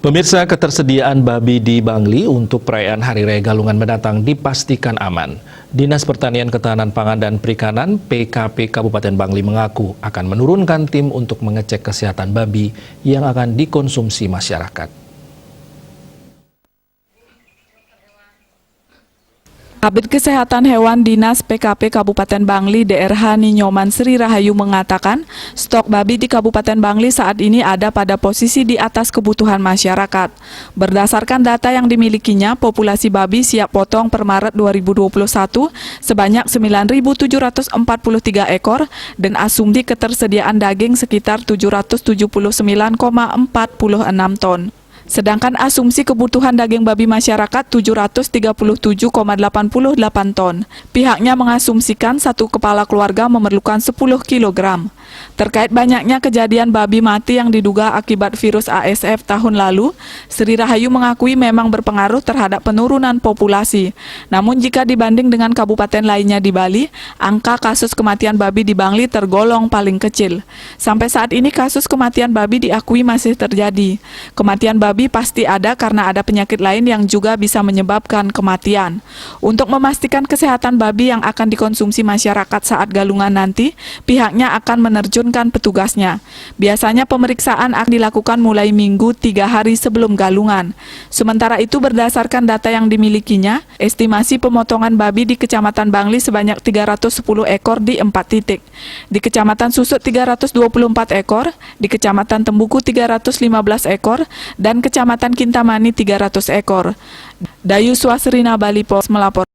Pemirsa, ketersediaan babi di Bangli untuk perayaan Hari Raya Galungan mendatang dipastikan aman. Dinas Pertanian Ketahanan Pangan dan Perikanan (PKP) Kabupaten Bangli mengaku akan menurunkan tim untuk mengecek kesehatan babi yang akan dikonsumsi masyarakat. Kabid Kesehatan Hewan Dinas PKP Kabupaten Bangli DRH Ninyoman Sri Rahayu mengatakan stok babi di Kabupaten Bangli saat ini ada pada posisi di atas kebutuhan masyarakat. Berdasarkan data yang dimilikinya, populasi babi siap potong per Maret 2021 sebanyak 9.743 ekor dan asumsi ketersediaan daging sekitar 779,46 ton. Sedangkan asumsi kebutuhan daging babi masyarakat 737,88 ton. Pihaknya mengasumsikan satu kepala keluarga memerlukan 10 kg. Terkait banyaknya kejadian babi mati yang diduga akibat virus ASF tahun lalu, Sri Rahayu mengakui memang berpengaruh terhadap penurunan populasi. Namun jika dibanding dengan kabupaten lainnya di Bali, angka kasus kematian babi di Bangli tergolong paling kecil. Sampai saat ini kasus kematian babi diakui masih terjadi. Kematian babi pasti ada karena ada penyakit lain yang juga bisa menyebabkan kematian. Untuk memastikan kesehatan babi yang akan dikonsumsi masyarakat saat galungan nanti, pihaknya akan menerjunkan petugasnya. Biasanya pemeriksaan akan dilakukan mulai Minggu 3 hari sebelum galungan. Sementara itu berdasarkan data yang dimilikinya, estimasi pemotongan babi di Kecamatan Bangli sebanyak 310 ekor di 4 titik. Di Kecamatan Susut 324 ekor, di Kecamatan Tembuku 315 ekor, dan Kecamatan Kintamani 300 ekor. Dayu Swasrina Bali Pos melapor.